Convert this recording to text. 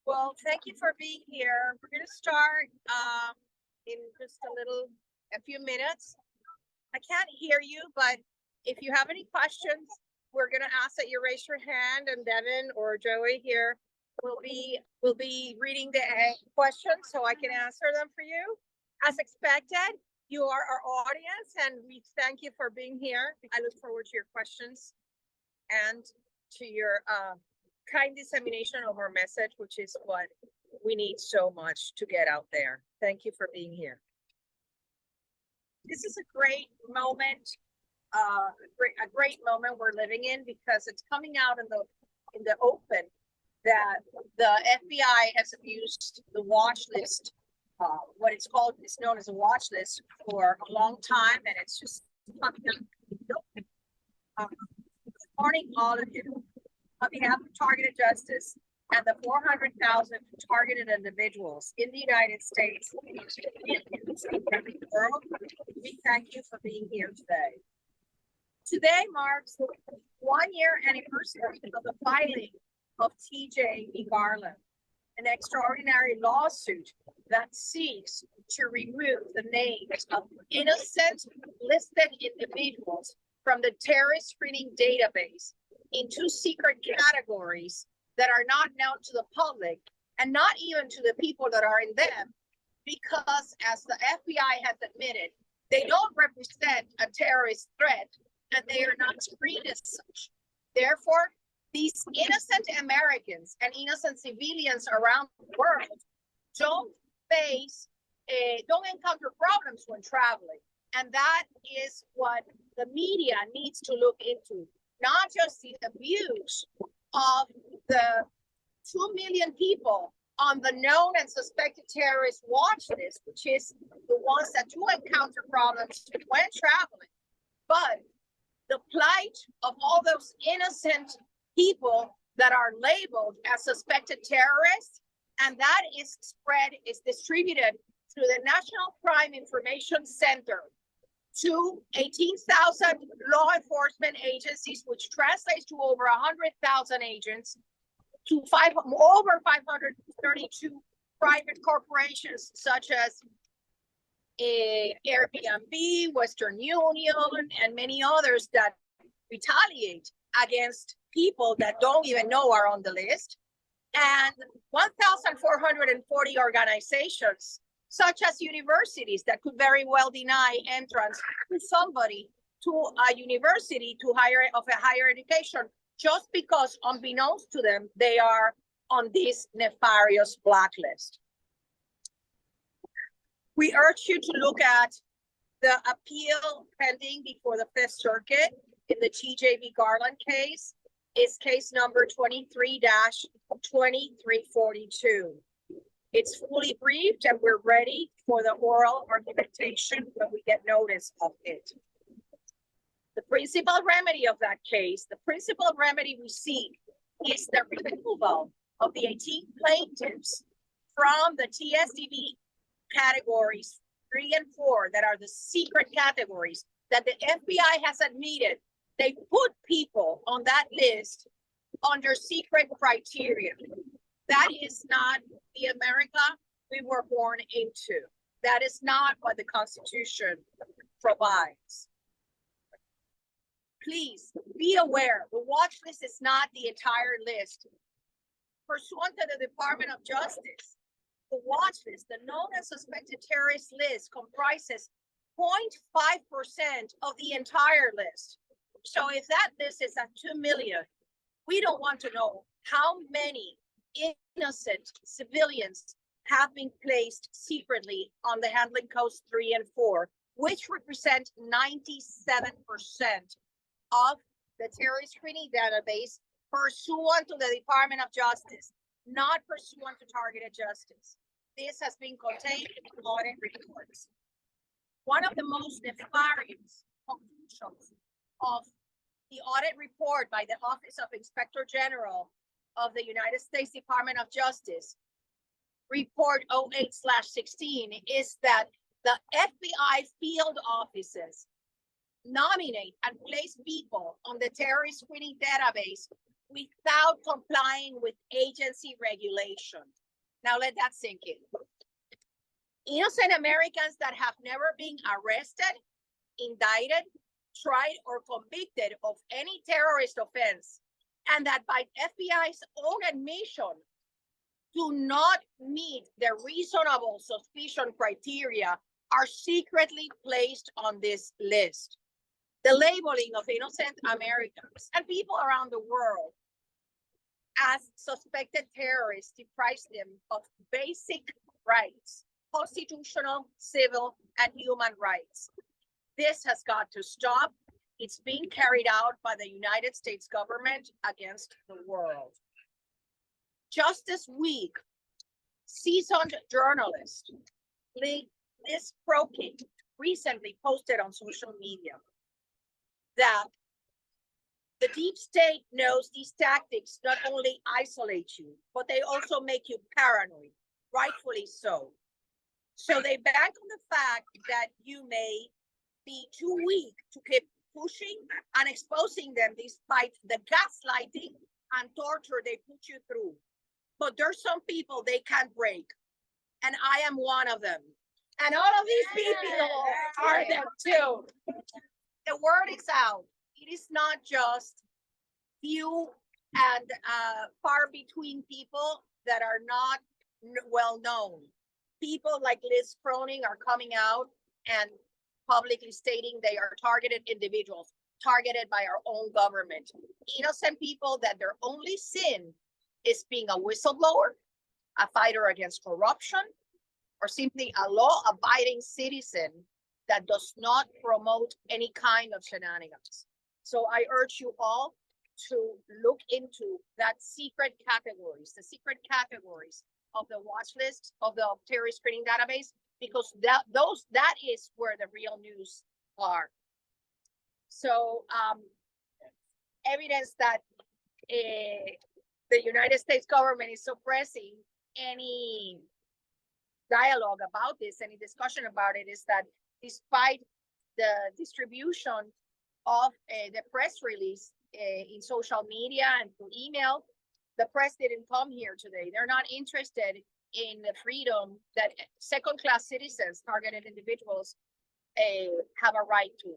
Well, thank you for being here. We're going to start in just a few minutes. I can't hear you, but if you have any questions, we're going to ask that you raise your hand, and Devin or Joey here will be reading the questions so I can answer them for you. As expected, you are our audience, and we thank you for being here. I look forward to your questions and to your kind dissemination of our message, which is what we need so much to get out there. Thank you for being here. This is a great moment, a great moment we're living in, because it's coming out in the open that the FBI has abused the watch list. What it's called is known as a watch list for a long time, and it's just coming out in the open. Good morning, all of you. On behalf of Targeted Justice and the 400,000 targeted individuals in the United States and the world, we thank you for being here today. Today marks the 1-year anniversary of the filing of TJ v. Garland, an extraordinary lawsuit that seeks to remove the names of innocent listed individuals from the terrorist screening database into secret categories that are not known to the public and not even to the people that are in them, because as the FBI has admitted, they don't represent a terrorist threat and they are not screened as such. Therefore, these innocent Americans and innocent civilians around the world don't encounter problems when traveling. And that is what the media needs to look into. Not just the abuse of the 2 million people on the known and suspected terrorist watch list, which is the ones that do encounter problems when traveling, but the plight of all those innocent people that are labeled as suspected terrorists, and that is distributed through the National Crime Information Center to 18,000 law enforcement agencies, which translates to over 100,000 agents, to over 532 private corporations such as Airbnb, Western Union, and many others that retaliate against people that don't even know are on the list, and 1,440 organizations such as universities that could very well deny entrance to somebody to a university of a higher education just because, unbeknownst to them, they are on this nefarious blacklist. We urge you to look at the appeal pending before the Fifth Circuit in the TJ v. Garland case. Is case number 23-2342. It's fully briefed and we're ready for the oral argumentation when we get notice of it. The principal remedy of that case, the principal remedy we seek is the removal of the 18 plaintiffs from the TSDB categories 3 and 4 that are the secret categories that the FBI has admitted. They put people on that list under secret criteria. That is not the America we were born into. That is not what the Constitution provides. Please be aware, the watch list is not the entire list. Pursuant to the Department of Justice, the watch list, the known and suspected terrorist list, comprises 0.5% of the entire list. So if that list is at 2 million, we don't want to know how many innocent civilians have been placed secretly on the handling codes 3 and 4, which represent 97% of the terrorist screening database pursuant to the Department of Justice, not pursuant to Targeted Justice. This has been contained in audit reports. One of the most nefarious conclusions of the audit report by the Office of Inspector General of the United States Department of Justice, report 08/16, is that the FBI field offices nominate and place people on the terrorist screening database without complying with agency regulation. Now let that sink in. Innocent Americans that have never been arrested, indicted, tried, or convicted of any terrorist offense, and that by FBI's own admission do not meet the reasonable suspicion criteria are secretly placed on this list. The labeling of innocent Americans and people around the world as suspected terrorists deprives them of basic rights, constitutional, civil, and human rights. This has got to stop. It's being carried out by the United States government against the world. Just this week, seasoned journalist Liz Crokin recently posted on social media that the deep state knows these tactics not only isolate you, but they also make you paranoid, rightfully so. So they bank on the fact that you may be too weak to keep pushing and exposing them despite the gaslighting and torture they put you through. But there's some people they can't break, and I am one of them. And all of these people are them too. The word is out. It is not just few and far between people that are not well known. People like Liz Cronin are coming out and publicly stating they are targeted individuals, targeted by our own government. Innocent people that their only sin is being a whistleblower, a fighter against corruption, or simply a law-abiding citizen that does not promote any kind of shenanigans. So I urge you all to look into that secret categories, the secret categories of the watch list of the terrorist screening database, because that is where the real news are. So evidence that the United States government is suppressing any dialogue about this, any discussion about it, is that despite the distribution of the press release in social media and through email, the press didn't come here today. They're not interested in the freedom that second-class citizens, targeted individuals, have a right to.